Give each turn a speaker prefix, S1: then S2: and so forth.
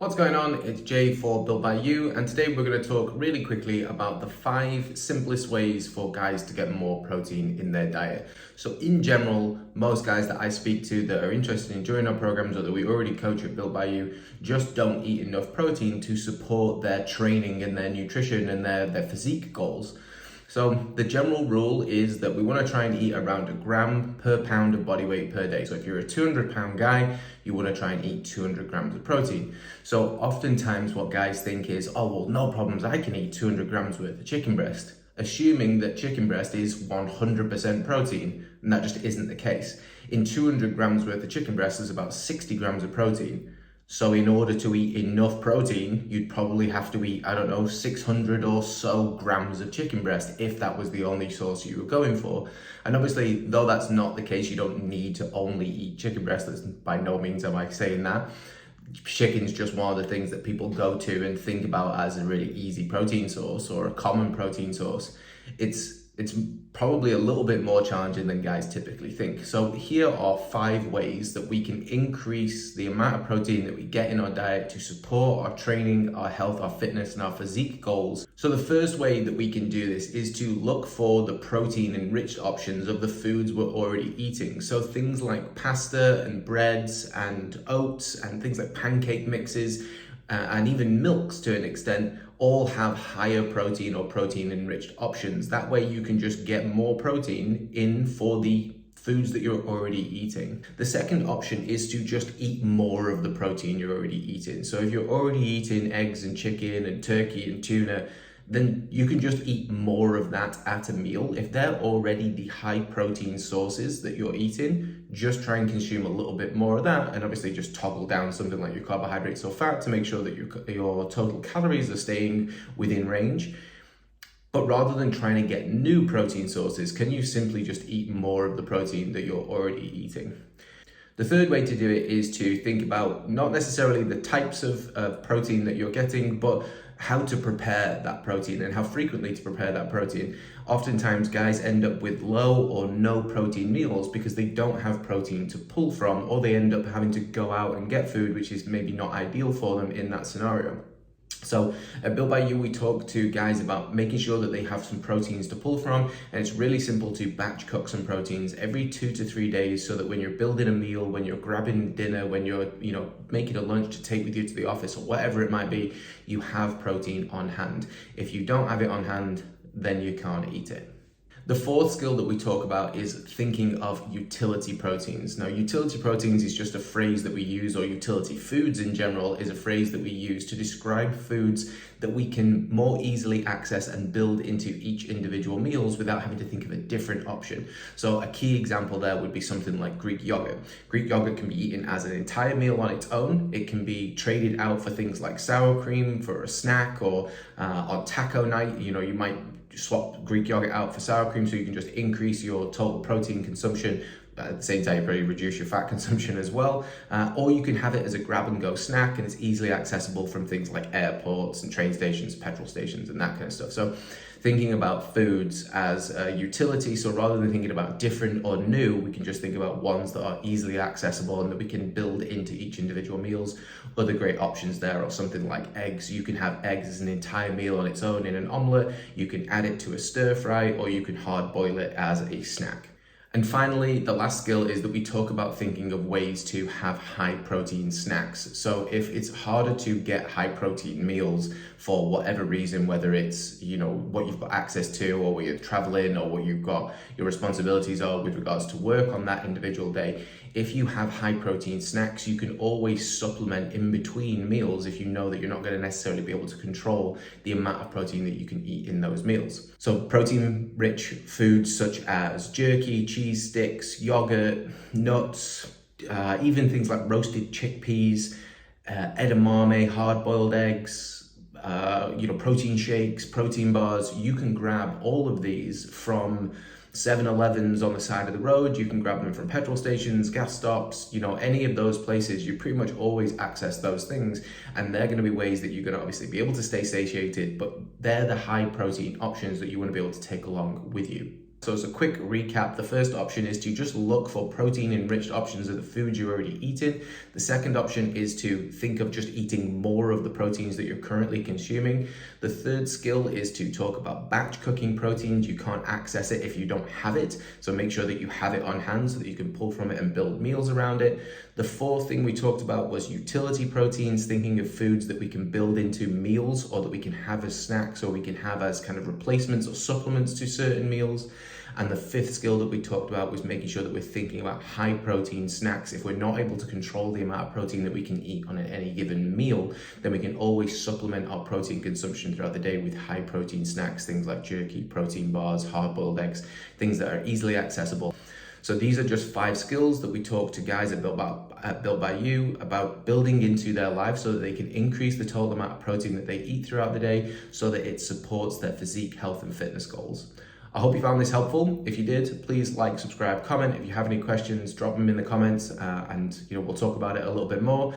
S1: What's going on? It's Jay for Built by You, and today we're going to talk really quickly about the 5 simplest ways for guys to get more protein in their diet. So in general, most guys that I speak to that are interested in joining our programs or that we already coach at Built by You just don't eat enough protein to support their training and their nutrition and their physique goals. So the general rule is that we want to try and eat around a gram per pound of body weight per day. So if you're a 200-pound guy, you want to try and eat 200 grams of protein. So oftentimes what guys think is, oh, well, no problems, I can eat 200 grams worth of chicken breast, assuming that chicken breast is 100% protein, and that just isn't the case. In 200 grams worth of chicken breast, there's about 60 grams of protein. So in order to eat enough protein, you'd probably have to eat, 600 or so grams of chicken breast if that was the only source you were going for. And obviously, though that's not the case, you don't need to only eat chicken breast. That's by no means am I saying that. Chicken's just one of the things that people go to and think about as a really easy protein source or a common protein source. It's probably a little bit more challenging than guys typically think. So here are 5 ways that we can increase the amount of protein that we get in our diet to support our training, our health, our fitness, and our physique goals. So the first way that we can do this is to look for the protein enriched options of the foods we're already eating. So things like pasta and breads and oats and things like pancake mixes and even milks to an extent all have higher protein or protein enriched options. That way you can just get more protein in for the foods that you're already eating. The second option is to just eat more of the protein you're already eating. So if you're already eating eggs and chicken and turkey and tuna, then you can just eat more of that at a meal. If they're already the high protein sources that you're eating, just try and consume a little bit more of that, and obviously just toggle down something like your carbohydrates or fat to make sure that your total calories are staying within range. But rather than trying to get new protein sources, can you simply just eat more of the protein that you're already eating? The third way to do it is to think about not necessarily the types of protein that you're getting, but how to prepare that protein and how frequently to prepare that protein. Oftentimes guys end up with low or no protein meals because they don't have protein to pull from, or they end up having to go out and get food, which is maybe not ideal for them in that scenario. So at Built by You, we talk to guys about making sure that they have some proteins to pull from, and it's really simple to batch cook some proteins every 2 to 3 days so that when you're building a meal, when you're grabbing dinner, when you're making a lunch to take with you to the office or whatever it might be, you have protein on hand. If you don't have it on hand, then you can't eat it. The fourth skill that we talk about is thinking of utility proteins. Now, utility proteins is just a phrase that we use, or utility foods in general is a phrase that we use to describe foods that we can more easily access and build into each individual meals without having to think of a different option. So a key example there would be something like Greek yogurt. Greek yogurt can be eaten as an entire meal on its own. It can be traded out for things like sour cream for a snack, or on taco night, you might swap Greek yogurt out for sour cream so you can just increase your total protein consumption. At the same time, you probably reduce your fat consumption as well. Or you can have it as a grab and go snack, and it's easily accessible from things like airports and train stations, petrol stations, and that kind of stuff. So thinking about foods as a utility, so rather than thinking about different or new, we can just think about ones that are easily accessible and that we can build into each individual meals. Other great options there are something like eggs. You can have eggs as an entire meal on its own in an omelette. You can add it to a stir fry, or you can hard boil it as a snack. And finally, the last skill is that we talk about thinking of ways to have high protein snacks. So if it's harder to get high protein meals for whatever reason, whether it's, what you've got access to, or where you're traveling, or what you've got your responsibilities are with regards to work on that individual day, if you have high protein snacks, you can always supplement in between meals if you know that you're not going to necessarily be able to control the amount of protein that you can eat in those meals. So protein rich foods such as jerky, cheese sticks, yogurt, nuts, even things like roasted chickpeas, edamame, hard-boiled eggs, protein shakes, protein bars. You can grab all of these from 7-Elevens on the side of the road. You can grab them from petrol stations, gas stops, any of those places. You pretty much always access those things, and they're going to be ways that you're going to obviously be able to stay satiated, but they're the high protein options that you want to be able to take along with you. So as a quick recap, the first option is to just look for protein-enriched options of the foods you're already eating. The second option is to think of just eating more of the proteins that you're currently consuming. The third skill is to talk about batch cooking proteins. You can't access it if you don't have it, so make sure that you have it on hand so that you can pull from it and build meals around it. The fourth thing we talked about was utility proteins, thinking of foods that we can build into meals or that we can have as snacks or we can have as kind of replacements or supplements to certain meals. And the fifth skill that we talked about was making sure that we're thinking about high protein snacks. If we're not able to control the amount of protein that we can eat on any given meal, then we can always supplement our protein consumption throughout the day with high protein snacks, things like jerky, protein bars, hard-boiled eggs, things that are easily accessible. So these are just 5 skills that we talk to guys at Built by You about building into their life so that they can increase the total amount of protein that they eat throughout the day so that it supports their physique, health, and fitness goals. I hope you found this helpful. If you did, please like, subscribe, comment. If you have any questions, drop them in the comments and we'll talk about it a little bit more.